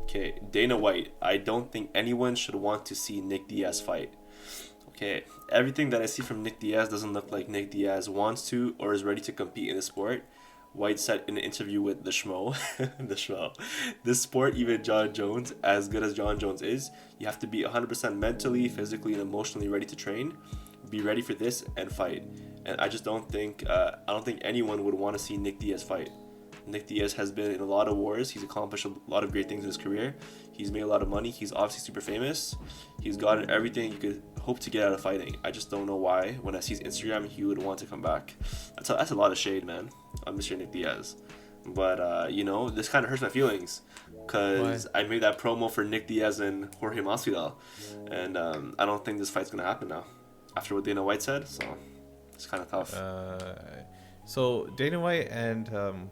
Okay, Dana White. I don't think anyone should want to see Nick Diaz fight. Okay, everything that I see from Nick Diaz doesn't look like Nick Diaz wants to or is ready to compete in the sport. White said in an interview with the Schmo, the Schmo, this sport, even John Jones, as good as John Jones is, you have to be 100% mentally, physically, and emotionally ready to train, be ready for this, and fight. And I just don't think, I don't think anyone would want to see Nick Diaz fight. Nick Diaz has been in a lot of wars. He's accomplished a lot of great things in his career. He's made a lot of money. He's obviously super famous. He's gotten everything you could hope to get out of fighting. I just don't know why. When I see his Instagram, he would want to come back. That's a lot of shade, man, on Mr. Nick Diaz. But, you know, this kind of hurts my feelings because I made that promo for Nick Diaz and Jorge Masvidal. And I don't think this fight's going to happen now after what Dana White said. So it's kind of tough. So Dana White and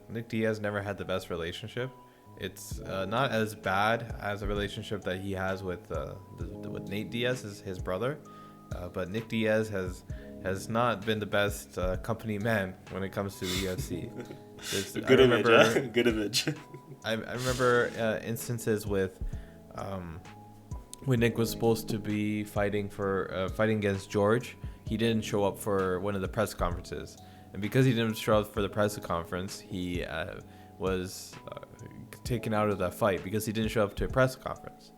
Nick Diaz never had the best relationship. It's not as bad as a relationship that he has with Nate Diaz, his brother. But Nick Diaz has not been the best company man when it comes to the UFC. Good image, huh? Good image. I remember instances with when Nick was supposed to be fighting against George. He didn't show up for one of the press conferences. And because he didn't show up for the press conference, he was taken out of that fight because he didn't show up to a press conference.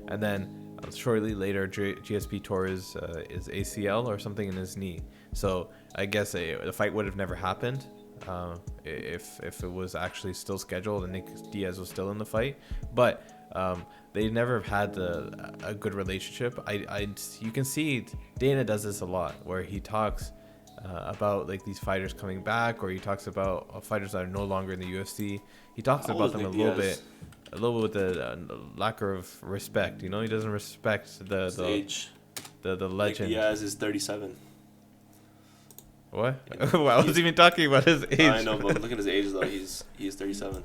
And then shortly later, GSP tore his ACL or something in his knee. So I guess the fight would have never happened if it was actually still scheduled and Nick Diaz was still in the fight. But they never had a good relationship. You can see Dana does this a lot, where he talks about like these fighters coming back, or he talks about fighters that are no longer in the UFC. He talks about them a little bit with the lack of respect. You know, he doesn't respect the age. The legend. Nick Diaz is 37. What? I wasn't even talking about his age. I know, but look at his age though. He's 37.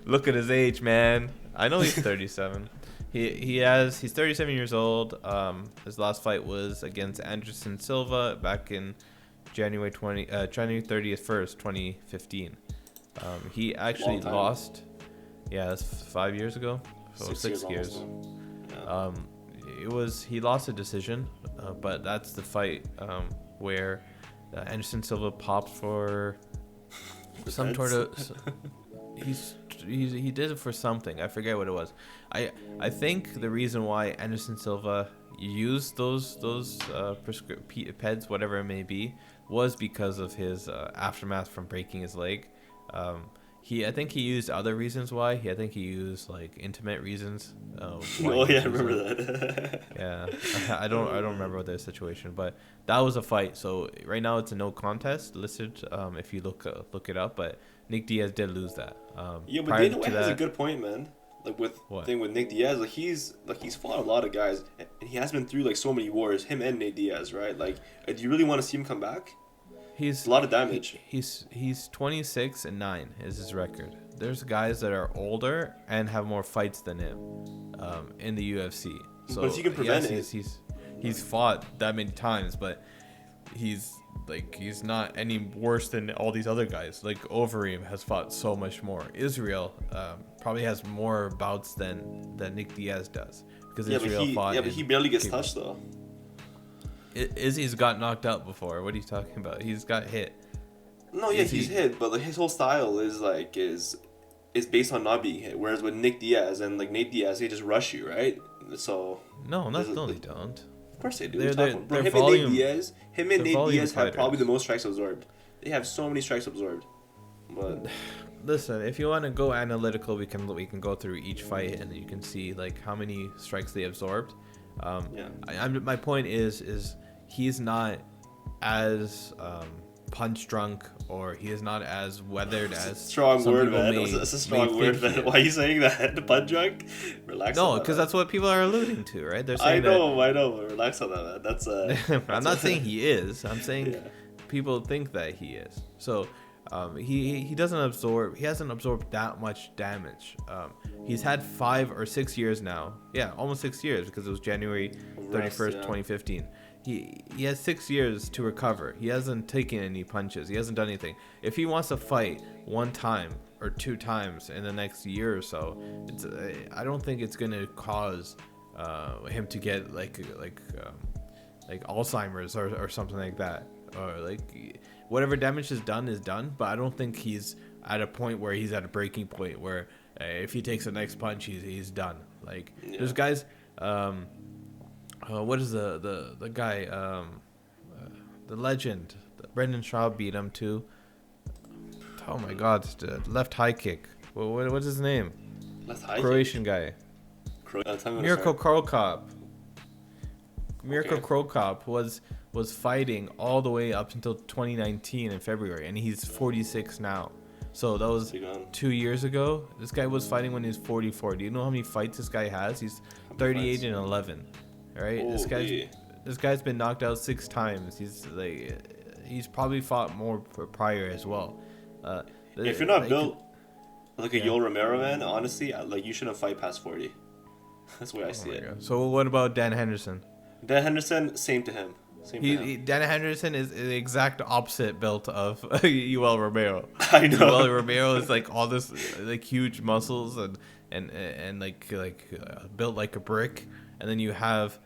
Look at his age, man. I know he's 37. He's 37 years old. His last fight was against Anderson Silva back in January 30th, 2015. He actually lost. Yeah, that's 5 years ago. So 6 years. Yeah. He lost a decision, but that's the fight where Anderson Silva popped for some sort of. He did it for something. I forget what it was. I think the reason why Anderson Silva used those PEDs, whatever it may be, was because of his aftermath from breaking his leg. I think he used other reasons why. I think he used like intimate reasons. Oh yeah, I remember that. Yeah, I don't remember their situation, but that was a fight. So right now it's a no contest listed. If you look it up, but Nick Diaz did lose that. Yeah, but Dana White has a good point, man. Like with Nick Diaz, he's fought a lot of guys, and he has been through like so many wars. Him and Nate Diaz, right? Like, do you really want to see him come back? He's a lot of damage. He's 26-9 is his record. There's guys that are older and have more fights than him in the UFC. So but if you can prevent it, he's fought that many times, but he's not any worse than all these other guys. Like Overeem has fought so much more. Israel probably has more bouts than Nick Diaz does because Israel fought. Yeah, but he barely gets touched though. Izzy's got knocked out before. What are you talking about? He's got hit. No, yeah, he's hit, but like his whole style is based on not being hit. Whereas with Nick Diaz and like Nate Diaz, they just rush you, right? So no, they don't. Of course they do. Him and Nate Diaz have probably the most strikes absorbed. They have so many strikes absorbed. But listen, if you want to go analytical, we can go through each fight and you can see like how many strikes they absorbed. My point is he's not as punch drunk, or he is not as weathered as strong word, man. That's a strong word, man. Why are you saying that? Punch drunk? Relax. No, because that's what people are alluding to, right? They're saying I know. But relax on that, man. That's I'm not saying he is. I'm saying people think that he is. So he doesn't absorb. He hasn't absorbed that much damage. He's had 5 or 6 years now. Yeah, almost 6 years because it was January 31st, 2015. He has 6 years to recover. He hasn't taken any punches. He hasn't done anything. If he wants to fight one time or 2 times in the next year or so, I don't think it's gonna cause him to get like Alzheimer's or something like that, or like whatever damage is done. But I don't think he's at a point where he's at a breaking point where if he takes the next punch, he's done. Like there's guys. What is the guy? The legend. Brendan Shaw beat him too. Oh my God! Left high kick. What's his name? Left high Croatian kick? Guy. Mirko Krokop. Mirko Krokop was fighting all the way up until 2019 in February, and he's 46 now. So that was 2 years ago. This guy was fighting when he was 44. Do you know how many fights this guy has? He's 38 and 11. All right, this guy's been knocked out 6 times. He's probably fought more prior as well. If you're not built like a Yoel Romero, man, honestly, you shouldn't fight past 40. That's the way I see it. God. So what about Dan Henderson? Dan Henderson, same to him. Dan Henderson is the exact opposite built of Yoel Romero. I know. Yoel Romero is like all this like huge muscles and built like a brick, and then you have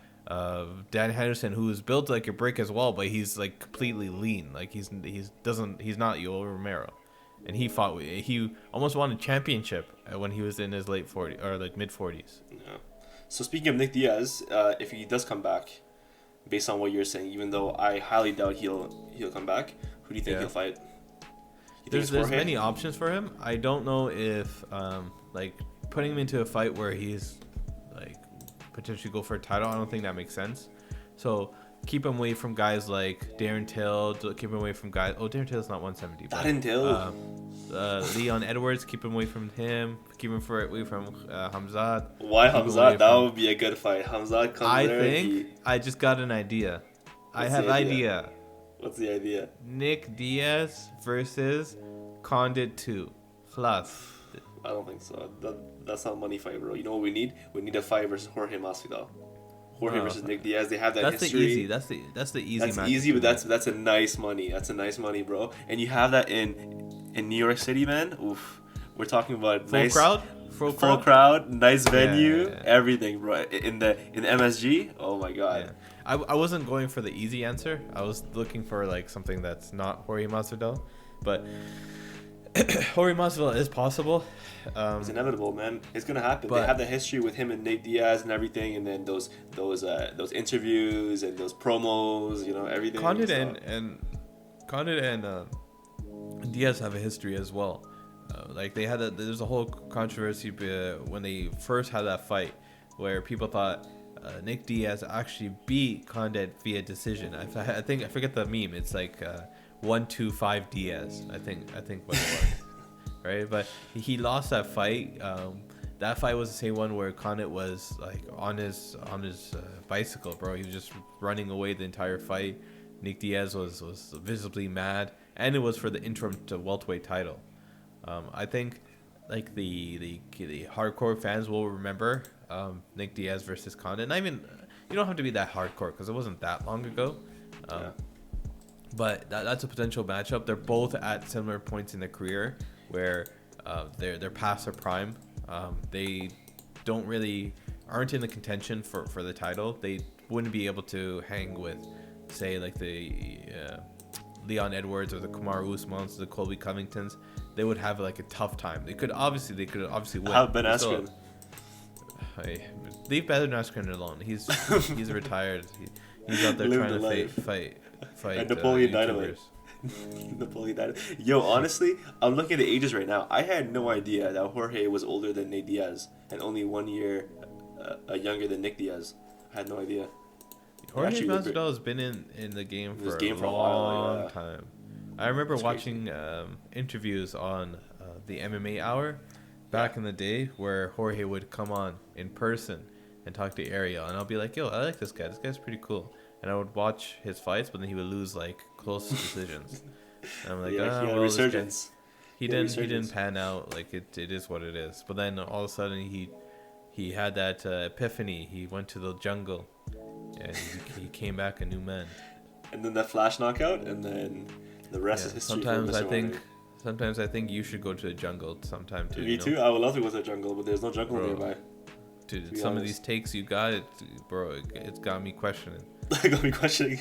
Dan Henderson, who is built like a brick as well, but he's like completely lean. Like he's not Yoel Romero, and he almost won a championship when he was in his late 40s or like mid 40s. Yeah. So speaking of Nick Diaz, if he does come back, based on what you're saying, even though I highly doubt he'll come back, who do you think he'll fight? There's many options for him. I don't know if like putting him into a fight where he's like potentially go for a title. I don't think that makes sense. So keep him away from guys like Darren Till. Keep him away from guys. Oh, Darren Till's not 170. Darren Till. Leon Edwards. Keep him away from him. Keep him away from Hamzat. Why Hamzat? That would be a good fight. Hamzat comes there. I just got an idea. I have idea. What's the idea? Nick Diaz versus Condit 2. Plus. I don't think so. That's not a money fight, bro. You know what we need? We need a fight versus Jorge Masvidal. Jorge versus Nick Diaz. They have that history. That's the easy. That's easy, but that's a nice money. That's a nice money, bro. And you have that in New York City, man. Oof. We're talking about full crowd, nice venue, everything, bro. In the MSG. Oh my God. Yeah. I wasn't going for the easy answer. I was looking for like something that's not Jorge Masvidal, but Jorge Masvidal is possible. It's inevitable, man. It's gonna happen. They have the history with him and Nick Diaz and everything, and then those interviews and those promos, everything. Condit and Diaz have a history as well. Like they had there's a whole controversy when they first had that fight, where people thought Nick Diaz actually beat Condit via decision. I forget the meme. It's like 1-2-5 Diaz. I think what it was. Right, but he lost that fight. That fight was the same one where Condit was like on his bicycle, bro. He was just running away the entire fight. Nick Diaz was visibly mad, and it was for the interim to welterweight title. I think like the hardcore fans will remember Nick Diaz versus Condit. I mean, you don't have to be that hardcore because it wasn't that long ago. But that's a potential matchup. They're both at similar points in their career where they're past their prime. They aren't in the contention for the title. They wouldn't be able to hang with, say, like the Leon Edwards or the Kamaru Usmans, the Colby Covingtons. They would have like a tough time. They could obviously win. How Ben Askren? Leave Ben Askren alone. He's retired. He's out there trying to fight. And Napoleon Dynamite. Napoleon Dynamite. Yo, honestly, I'm looking at the ages right now. I had no idea that Jorge was older than Nate Diaz and only 1 year younger than Nick Diaz. I had no idea. Jorge Masvidal has been in the game for a long time. I remember watching interviews on the MMA Hour back in the day where Jorge would come on in person and talk to Ariel, and I'll be like, yo, I like this guy. This guy's pretty cool. And I would watch his fights, but then he would lose like close decisions. And I'm like, he had a resurgence. He didn't pan out. Like it is what it is. But then all of a sudden he had that epiphany. He went to the jungle, and he came back a new man. And then that flash knockout, and then the rest is history. Sometimes I think you should go to the jungle sometime too. Me too. I would love to go to the jungle, but there's no jungle nearby. Dude, some of these takes you got, it's got me questioning. Got me questioning.